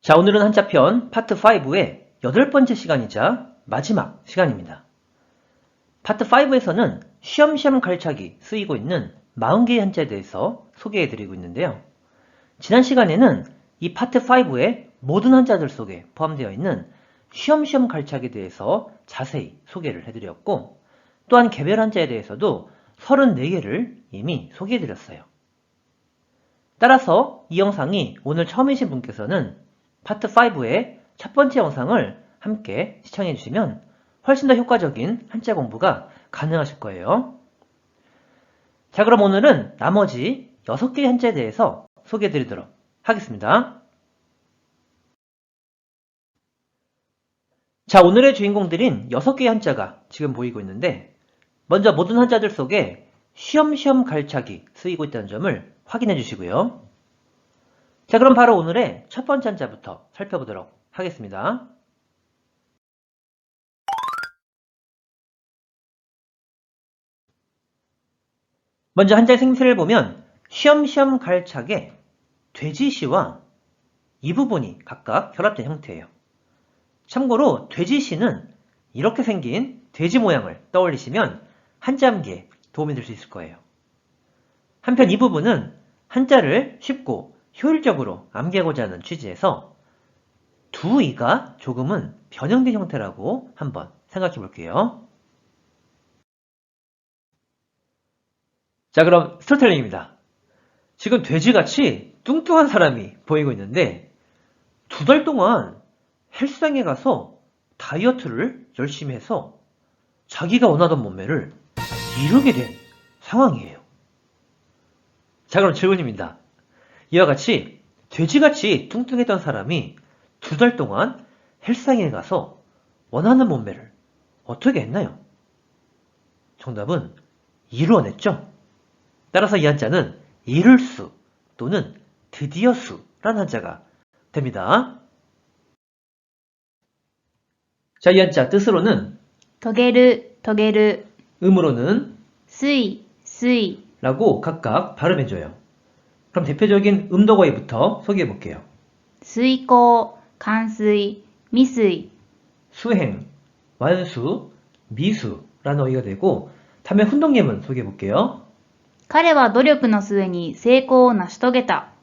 자, 오늘은 한자편 파트 5의 8번째 시간이자 마지막 시간입니다. 파트 5에서는 쉬엄쉬엄 갈차기 쓰이고 있는 40개의 한자에 대해서 소개해드리고 있는데요. 지난 시간에는 이 파트 5의 모든 한자들 속에 포함되어 있는 쉬엄쉬엄 갈차기에 대해서 자세히 소개를 해드렸고, 또한 개별 한자에 대해서도 34개를 이미 소개해드렸어요. 따라서 이 영상이 오늘 처음이신 분께서는 파트 5의 첫 번째 영상을 함께 시청해주시면 훨씬 더 효과적인 한자 공부가 가능하실 거예요. 자, 그럼 오늘은 나머지 6개의 한자에 대해서 소개해드리도록 하겠습니다. 자, 오늘의 주인공들인 6개의 한자가 지금 보이고 있는데, 먼저 모든 한자들 속에 쉬엄쉬엄 갈차기 쓰이고 있다는 점을 확인해 주시고요. 자, 그럼 바로 오늘의 첫 번째 한자부터 살펴보도록 하겠습니다. 먼저 한자의 생체를 보면 쉬엄쉬엄 갈차게 돼지시와 이 부분이 각각 결합된 형태예요. 참고로 돼지시는 이렇게 생긴 돼지 모양을 떠올리시면 한자 암기에 도움이 될 수 있을 거예요. 한편 이 부분은 한자를 쉽고 효율적으로 암기하고자 하는 취지에서 두 이가 조금은 변형된 형태라고 한번 생각해 볼게요. 자, 그럼 스토리텔링입니다. 지금 돼지같이 뚱뚱한 사람이 보이고 있는데 2달 동안 헬스장에 가서 다이어트를 열심히 해서 자기가 원하던 몸매를 이루게 된 상황이에요. 자, 그럼 질문입니다. 이와 같이 돼지같이 뚱뚱했던 사람이 2달 동안 헬스장에 가서 원하는 몸매를 어떻게 했나요? 정답은 이루어냈죠. 따라서 이 한자는 이룰 수 또는 드디어 수라는 한자가 됩니다. 자, 이 한자 뜻으로는 遂げる、遂げる、 음으로는 水、水、 라고 각각 발음해줘요. 그럼 대표적인 음덕어휘부터 소개해 볼게요. 水耕、冠水、未水、 수행, 완수, 미수라는 어휘가 되고, 다음에 훈동예문 소개해 볼게요. 彼は努力の末に成功を成し遂げた。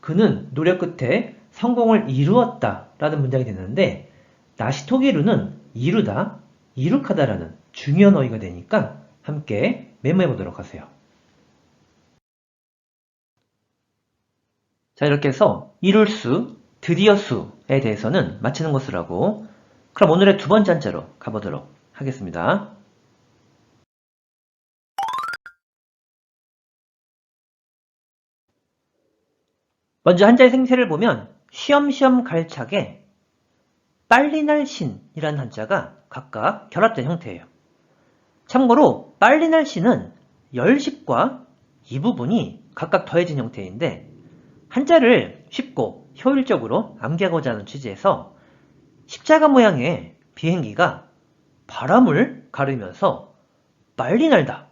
그는 노력 끝에 성공을 이루었다 라는 문장이 되는데, 나시토게루는 이루다, 이룩하다라는 중요한 어휘가 되니까 함께 메모해 보도록 하세요. 자, 이렇게 해서 이룰 수, 드디어 수에 대해서는 마치는 것으로 하고, 그럼 오늘의 두 번째 한자로 가보도록 하겠습니다. 먼저 한자의 생체를 보면 쉬엄쉬엄 갈차게 빨리 날 신이라는 한자가 각각 결합된 형태예요. 참고로 빨리 날 신은 열십과 이 부분이 각각 더해진 형태인데, 한자를 쉽고 효율적으로 암기하고자 하는 취지에서 십자가 모양의 비행기가 바람을 가르면서 빨리 날다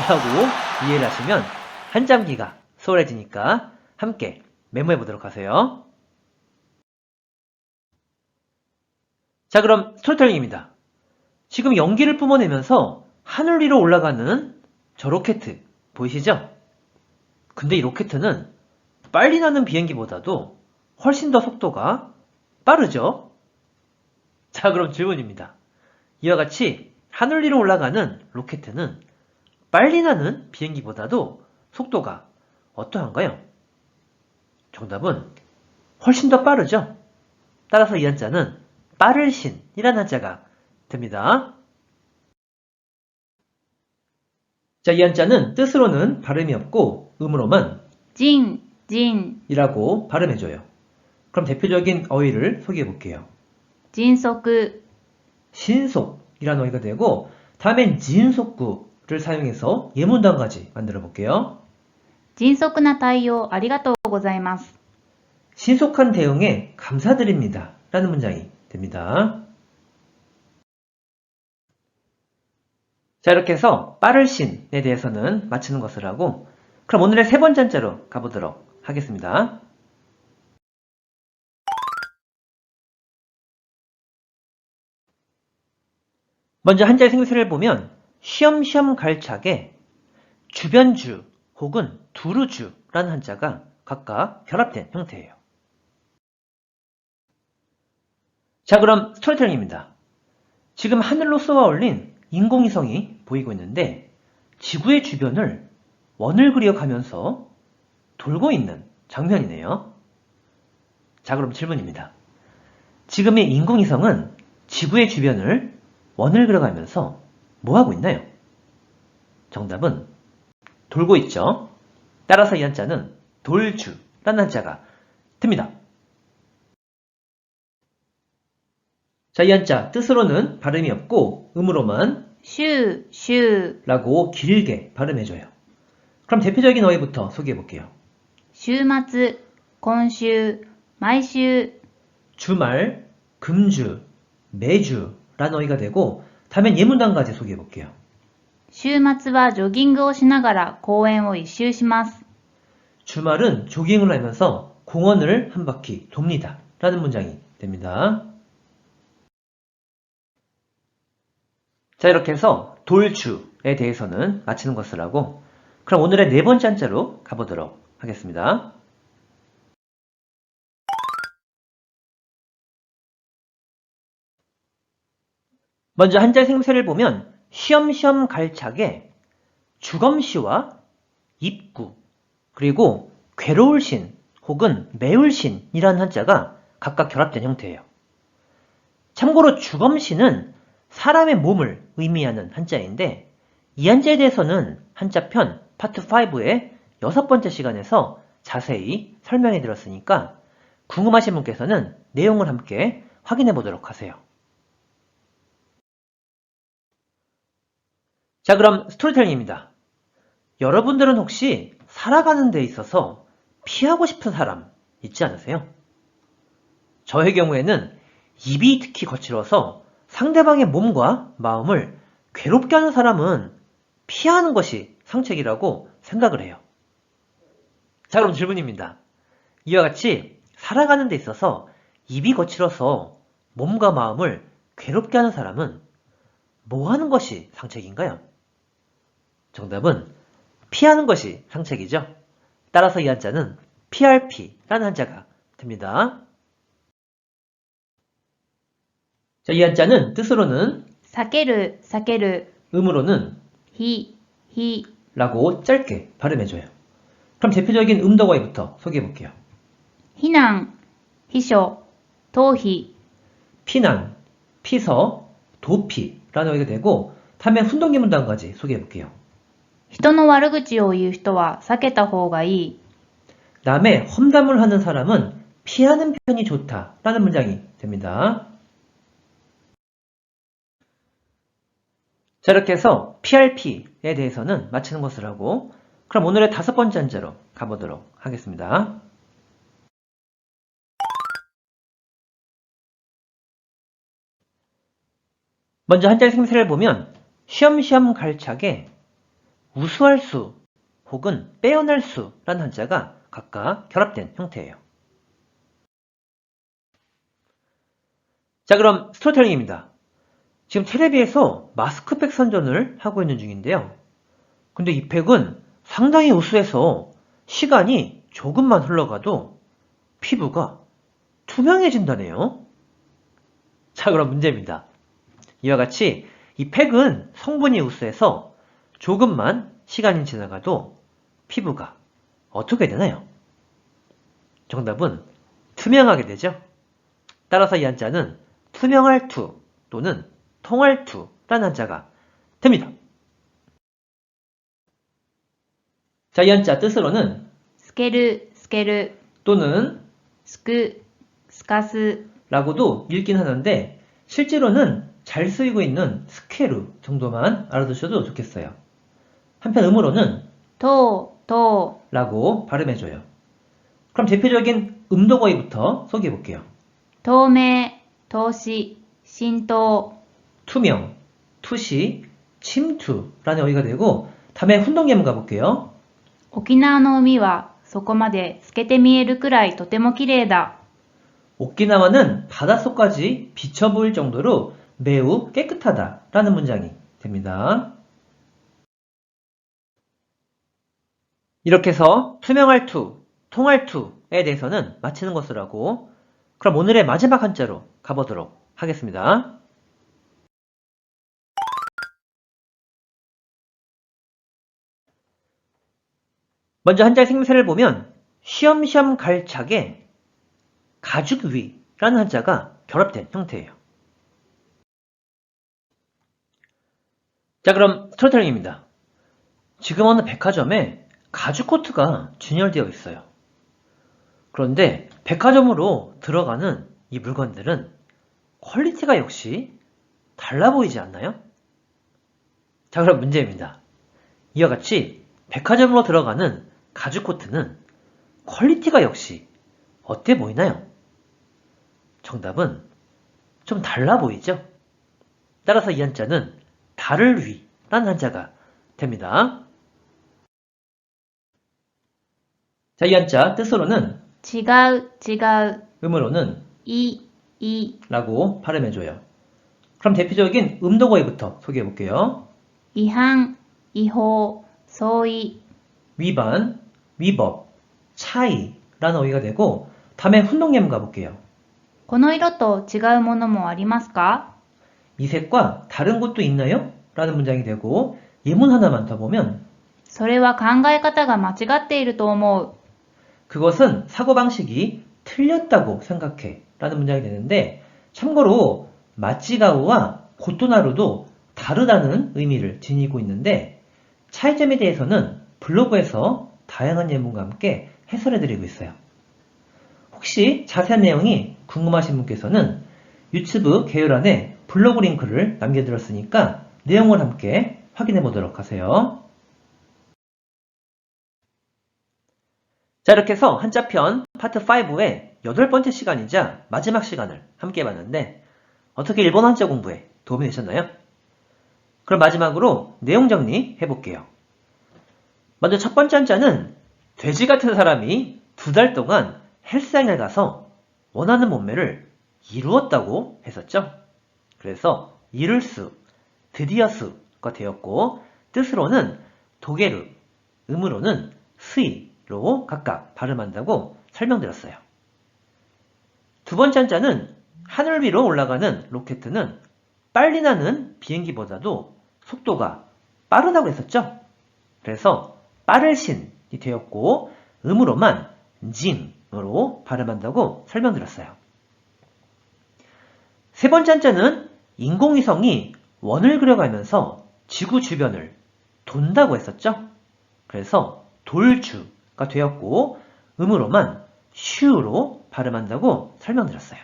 라고 이해를 하시면 한자 암기가 수월해지니까 함께 메모해 보도록 하세요. 자, 그럼 스토리텔링입니다. 지금 연기를 뿜어내면서 하늘 위로 올라가는 저 로켓 보이시죠? 근데 이 로켓은 빨리 나는 비행기보다도 훨씬 더 속도가 빠르죠? 자, 그럼 질문입니다. 이와 같이 하늘 위로 올라가는 로켓은 빨리 나는 비행기보다도 속도가 어떠한가요? 정답은 훨씬 더 빠르죠? 따라서 이 한자는 빠를신이라는 한자가 됩니다. 자, 이 한자는 뜻으로는 발음이 없고 음으로만 人、人、 이라고 발음해줘요. 그럼 대표적인 어휘를 소개해 볼게요. 迅速、 신속이라는 어휘가 되고, 다음엔 진속구를 사용해서 예문도 한 가지 만들어 볼게요. 迅速な対応ありがとうございます。 신속한 대응에 감사드립니다 라는 문장이 됩니다. 자, 이렇게 해서 빠를 신에 대해서는 마치는 것을 하고, 그럼 오늘의 세 번째 한자로 가보도록 하겠습니다. 먼저 한자의 생세를 보면 쉬엄쉬엄 갈차게 주변주 혹은 두루주라는 한자가 각각 결합된 형태예요. 자, 그럼 스토리텔링입니다. 지금 하늘로 쏘아 올린 인공위성이 보이고 있는데 지구의 주변을 원을 그려가면서 돌고 있는 장면이네요. 자, 그럼 질문입니다. 지금 이 인공위성은 지구의 주변을 원을 그려가면서 뭐하고 있나요? 정답은 돌고 있죠. 따라서 이 한자는 돌주라는 한자가 됩니다. 자, 이 한자 뜻으로는 발음이 없고 음으로만 週、週、 라고 길게 발음해줘요. 그럼 대표적인 어휘부터 소개해볼게요. 週末、今週、毎週、 주말, 금주, 매주라는 어휘가 되고 다음엔 예문단까지 소개해볼게요. 週末はジョギングをしながら公園を一周します。 주말은 조깅을 하면서 공원을 한 바퀴 돕니다. 라는 문장이 됩니다. 자, 이렇게 해서 돌주에 대해서는 마치는 것을 하고 그럼 오늘의 네 번째 한자로 가보도록 하겠습니다. 먼저 한자 생세를 보면 쉬엄쉬엄 갈차게 주검시와 입구 그리고 괴로울 신 혹은 매울 신이라는 한자가 각각 결합된 형태예요. 참고로 주검시는 사람의 몸을 의미하는 한자인데 이 한자에 대해서는 한자편 파트 5의 6번째 시간에서 자세히 설명해 드렸으니까 궁금하신 분께서는 내용을 함께 확인해 보도록 하세요. 자, 그럼 스토리텔링입니다. 여러분들은 혹시 살아가는 데 있어서 피하고 싶은 사람 있지 않으세요? 저의 경우에는 입이 특히 거칠어서 상대방의 몸과 마음을 괴롭게 하는 사람은 피하는 것이 상책이라고 생각을 해요. 자, 그럼 질문입니다. 이와 같이 살아가는 데 있어서 입이 거칠어서 몸과 마음을 괴롭게 하는 사람은 뭐 하는 것이 상책인가요? 정답은 피하는 것이 상책이죠. 따라서 이 한자는 PRP라는 한자가 됩니다. 자, 이 한자는 뜻으로는 避ける、避ける、 음으로는 ひ、ひ、 라고 짧게 발음해줘요. 그럼 대표적인 음덕어휘부터 소개해볼게요. 避難、避暑、逃避、 피난, 피서, 도피라는 어휘가 되고 다음에 훈동기 문단까지 소개해볼게요. 人の悪口を言う人は避けた方がいい。 남의 험담을 하는 사람은 피하는 편이 좋다라는 문장이 됩니다. 자, 이렇게 해서 PRP에 대해서는 마치는 것을 하고 그럼 오늘의 5번째 한자로 가보도록 하겠습니다. 먼저 한자의 생세를 보면 쉬엄쉬엄 갈차게 우수할 수 혹은 빼어날 수라는 한자가 각각 결합된 형태예요. 자, 그럼 스토리텔링입니다. 지금 텔레비에서 마스크팩 선전을 하고 있는 중인데요. 근데 이 팩은 상당히 우수해서 시간이 조금만 흘러가도 피부가 투명해진다네요. 자, 그럼 문제입니다. 이와 같이 이 팩은 성분이 우수해서 조금만 시간이 지나가도 피부가 어떻게 되나요? 정답은 투명하게 되죠. 따라서 이 한자는 투명할 투 또는 통할 투라는 한자가 됩니다. 자, 이 한자 뜻으로는 透ける、透ける、 또는 すく、すかす、 라고도 읽긴 하는데 실제로는 잘 쓰이고 있는 스케루 정도만 알아두셔도 좋겠어요. 한편 음으로는 とう、とう、 라고 발음해줘요. 그럼 대표적인 음독어휘부터 소개해볼게요. 透明、透視、浸透、 투명, 투시, 침투라는 어휘가 되고 다음에 훈동 예문 가볼게요. 沖縄の海はそこまで透けて見えるくらいとても綺麗だ。 오키나와는 바닷속까지 비쳐 보일 정도로 매우 깨끗하다 라는 문장이 됩니다. 이렇게 해서 투명할 투, 통할 투에 대해서는 마치는 것으로 하고, 그럼 오늘의 마지막 한자로 가보도록 하겠습니다. 먼저 한자의 생명새를 보면 쉬엄쉬엄 갈차게 가죽 위라는 한자가 결합된 형태예요. 자, 그럼 스토리텔링입니다. 지금 어느 백화점에 가죽 코트가 진열되어 있어요. 그런데 백화점으로 들어가는 이 물건들은 퀄리티가 역시 달라 보이지 않나요? 자, 그럼 문제입니다. 이와 같이 백화점으로 들어가는 가죽 코트는 퀄리티가 역시 어때 보이나요? 정답은 좀 달라 보이죠? 따라서 이 한자는 달을 위라는 한자가 됩니다. 자, 이 한자 뜻으로는 違う、違う、 음으로는 い、い、 라고 발음해줘요. 그럼 대표적인 음도어휘부터 소개해볼게요. 違反、違法、相違、 위반, 위법, 차이라는 어휘가 되고 다음에 훈동예문 가볼게요. この色と違うものもありますか? 이 색과 다른 것도 있나요? 라는 문장이 되고 예문 하나만 더 보면 それは考え方が間違っていると思う. 그것은 사고방식이 틀렸다고 생각해 라는 문장이 되는데 참고로 마찌가우와 고토나루도 다르다는 의미를 지니고 있는데 차이점에 대해서는 블로그에서 다양한 예문과 함께 해설해드리고 있어요. 혹시 자세한 내용이 궁금하신 분께서는 유튜브 개요란에 블로그 링크를 남겨드렸으니까 내용을 함께 확인해 보도록 하세요. 자, 이렇게 해서 한자편 파트 5의 8번째 시간이자 마지막 시간을 함께 해봤는데 어떻게 일본 한자 공부에 도움이 되셨나요? 그럼 마지막으로 내용 정리 해볼게요. 먼저 첫 번째 한자는 돼지 같은 사람이 2달 동안 헬스장에 가서 원하는 몸매를 이루었다고 했었죠. 그래서 이룰 수, 드디어 수가 되었고 뜻으로는 도게르, 음으로는 스이로 각각 발음한다고 설명드렸어요. 두 번째 한자는 하늘 위로 올라가는 로켓은 빨리 나는 비행기보다도 속도가 빠르다고 했었죠. 그래서 빠를 신이 되었고 음으로만 진으로 발음한다고 설명드렸어요. 세 번째 한자는 인공위성이 원을 그려가면서 지구 주변을 돈다고 했었죠. 그래서 돌주가 되었고 음으로만 슈로 발음한다고 설명드렸어요.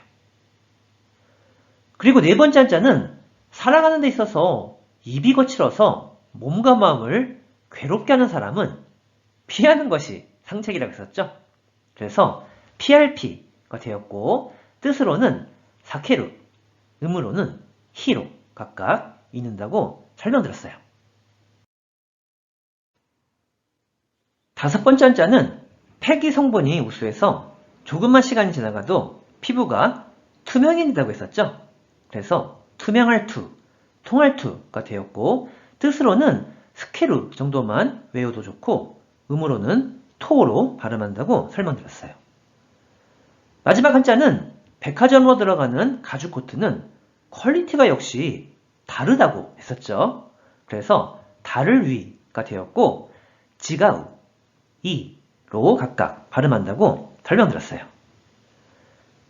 그리고 네 번째 한자는 살아가는 데 있어서 입이 거칠어서 몸과 마음을 괴롭게 하는 사람은 피하는 것이 상책이라고 했었죠. 그래서 PRP가 되었고 뜻으로는 사케루, 음으로는 히로 각각 있는다고 설명드렸어요. 다섯 번째 한자는 폐기 성분이 우수해서 조금만 시간이 지나가도 피부가 투명해진다고 했었죠. 그래서 투명할 투, 통할 투가 되었고 뜻으로는 스케루 정도만 외워도 좋고 음으로는 토로 발음한다고 설명드렸어요. 마지막 한자는 백화점으로 들어가는 가죽 코트는 퀄리티가 역시 다르다고 했었죠. 그래서 다를 위가 되었고 지가우, 이로 각각 발음한다고 설명드렸어요.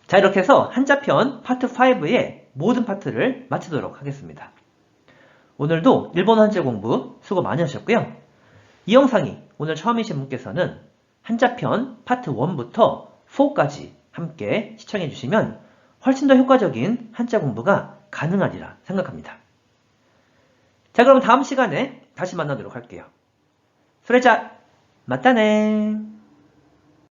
자, 이렇게 해서 한자편 파트 5의 모든 파트를 마치도록 하겠습니다. 오늘도 일본어 한자 공부 수고 많이 하셨고요. 이 영상이 오늘 처음이신 분께서는 한자편 파트 1부터 4까지 함께 시청해 주시면 훨씬 더 효과적인 한자 공부가 가능하리라 생각합니다. 자, 그럼 다음 시간에 다시 만나도록 할게요. それじゃ、またね